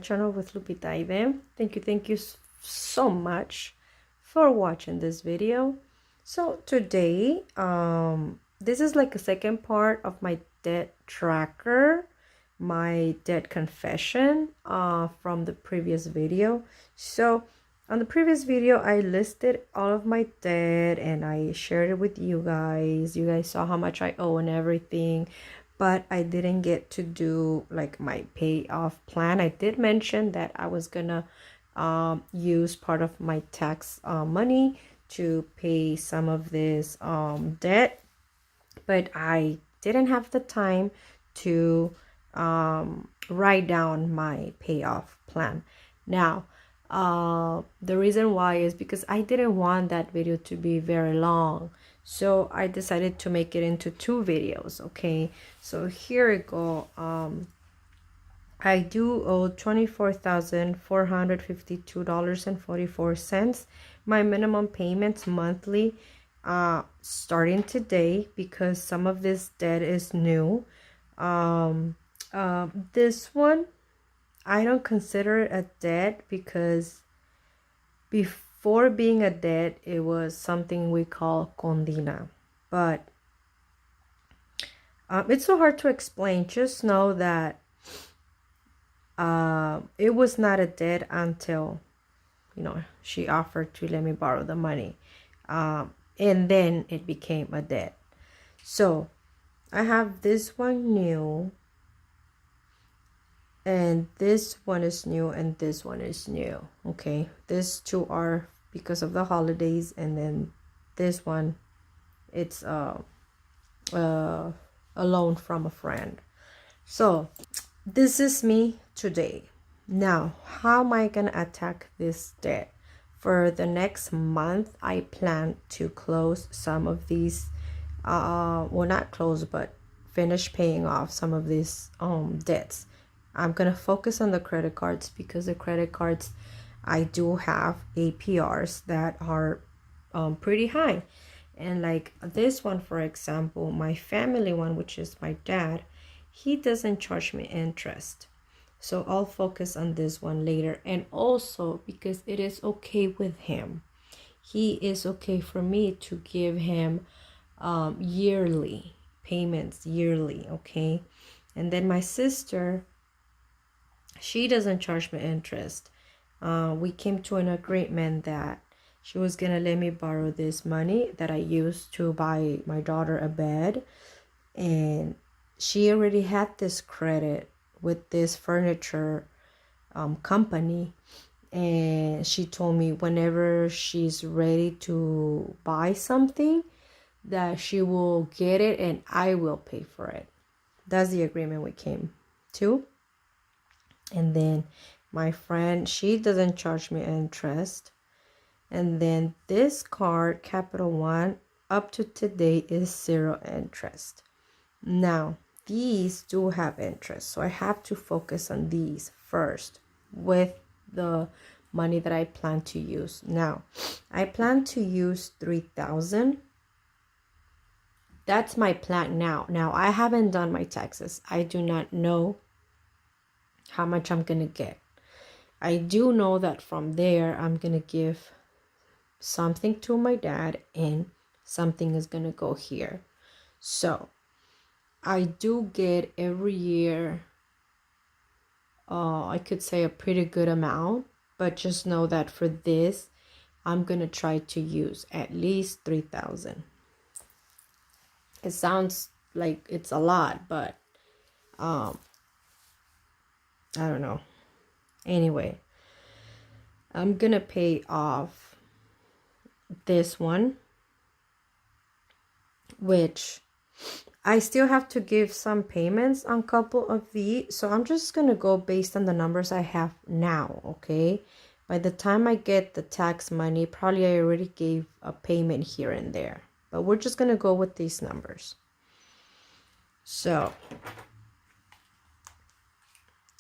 channel with Lupita Ibe. Thank you so much for watching this video. So today, this is like a second part of my debt tracker, my debt confession from the previous video. So on the previous video, I listed all of my debt and I shared it with you guys. You guys saw how much I owe and everything, but I didn't get to do like my payoff plan. I did mention that I was gonna use part of my tax money to pay some of this debt, but I didn't have the time to write down my payoff plan. Now, the reason why is because I didn't want that video to be very long, so I decided to make it into 2 videos. Okay, so here we go. I do owe $24,452.44. My minimum payments monthly starting today, because some of this debt is new. This one I don't consider it a debt, because before being a debt, it was something we call condina. But it's so hard to explain. Just know that it was not a debt until, she offered to let me borrow the money. And then it became a debt. So I have this one new, and this one is new, and this one is new. Okay, these 2 are because of the holidays, and then this one, it's a loan from a friend. So this is me today. Now, how am I gonna attack this debt? For the next month, I plan to close some of these well, not close, but finish paying off some of these debts. I'm gonna focus on the credit cards, because the credit cards, I do have APRs that are pretty high. And like this one, for example, my family one, which is my dad, he doesn't charge me interest. So I'll focus on this one later. And also because it is okay with him, he is okay for me to give him yearly payments, yearly. Okay. And then my sister, she doesn't charge me interest. We came to an agreement that she was gonna let me borrow this money that I used to buy my daughter a bed, and she already had this credit with this furniture company, and she told me whenever she's ready to buy something, that she will get it and I will pay for it. That's the agreement we came to. And then my friend, she doesn't charge me interest. And then this card, Capital One, up to today is 0 interest. Now, these do have interest, so I have to focus on these first with the money that I plan to use. Now, I plan to use 3,000. That's my plan now. Now, I haven't done my taxes. I do not know how much I'm gonna get. I do know that from there, I'm gonna give something to my dad and something is gonna go here. So I do get every year, I could say a pretty good amount, but just know that for this, I'm gonna try to use at least 3,000. It sounds like it's a lot, but I don't know. Anyway, I'm gonna pay off this one, which I still have to give some payments on a couple of these. So I'm just gonna go based on the numbers I have now. Okay, by the time I get the tax money, probably I already gave a payment here and there, but we're just gonna go with these numbers. So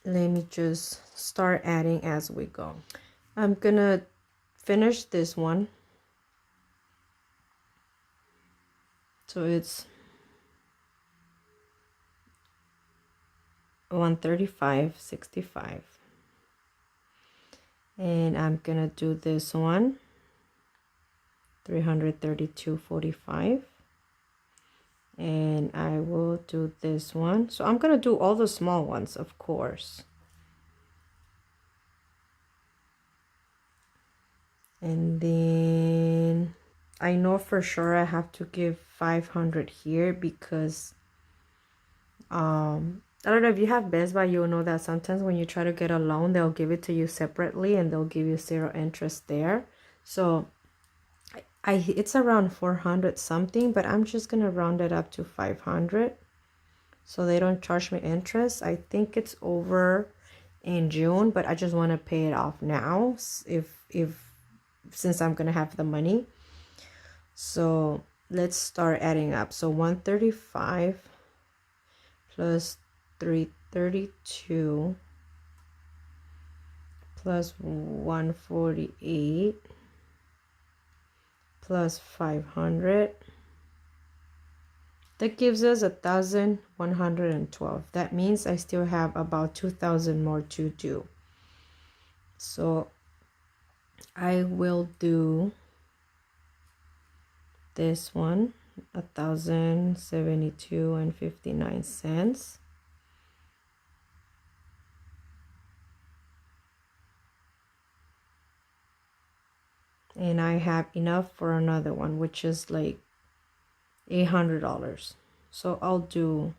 let me just start adding as we go. I'm gonna finish this one. So it's 135.65. And I'm gonna do this one, 332.45. And I will do this one. So I'm gonna do all the small ones, of course. And then I know for sure I have to give 500 here because I don't know if you have Best Buy, you'll know that sometimes when you try to get a loan, they'll give it to you separately and they'll give you 0 interest there. So it's around 400 something, but I'm just gonna round it up to 500 so they don't charge me interest. I think it's over in June, but I just want to pay it off now since I'm gonna have the money. So let's start adding up. So 135 plus 332 plus 148 plus 500. That gives us 1,112. That means I still have about 2,000 more to do. So I will do this one, 1,072.59. And I have enough for another one, which is like $800. So I'll do,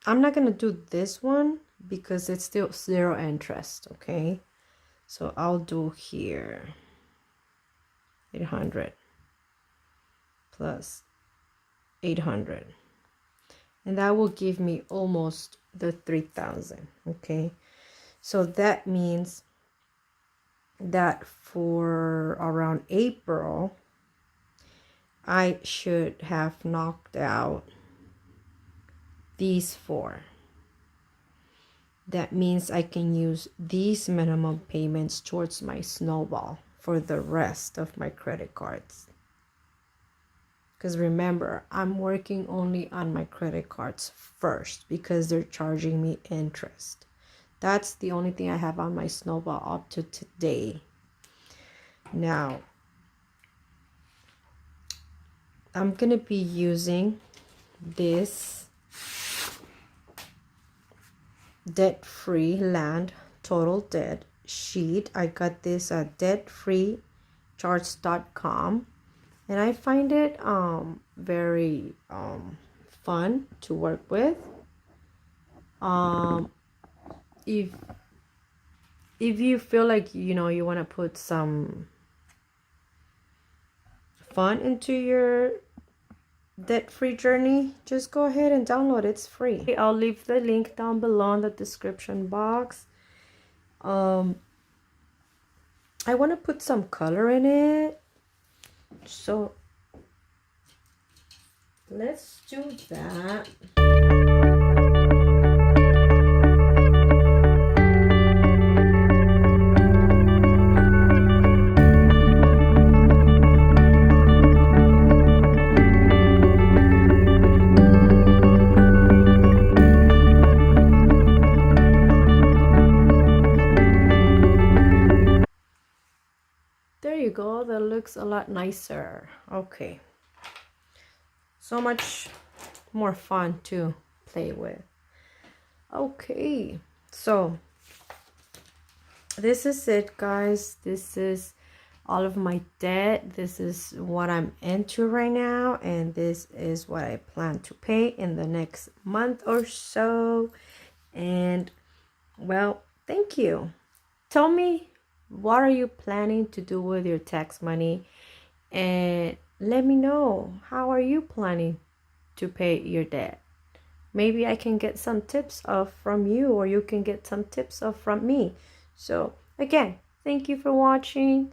I'm not gonna do this one because it's still 0 interest, okay? So I'll do here 800 plus 800, and that will give me almost the 3,000, okay? So that means that for around April, I should have knocked out these 4. That means I can use these minimum payments towards my snowball for the rest of my credit cards. Because remember, I'm working only on my credit cards first because they're charging me interest. That's the only thing I have on my snowball up to today. Now, I'm going to be using this debt-free land total debt sheet. I got this at debtfreecharts.com, and I find it very fun to work with. If you feel like you want to put some fun into your debt-free journey, just go ahead and download it. It's free. I'll leave the link down below in the description box. I want to put some color in it, so let's do that. There you go. That looks a lot nicer. Okay. So much more fun to play with. Okay. So this is it, guys. This is all of my debt. This is what I'm into right now. And this is what I plan to pay in the next month or so. And well, thank you. Tell me, what are you planning to do with your tax money? And let me know, how are you planning to pay your debt? Maybe I can get some tips from you, or you can get some tips from me. So again, thank you for watching.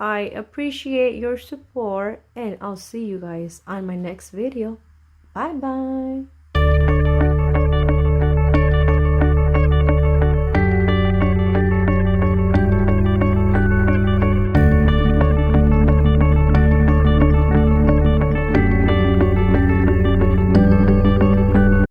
I appreciate your support, and I'll see you guys on my next video. Bye bye.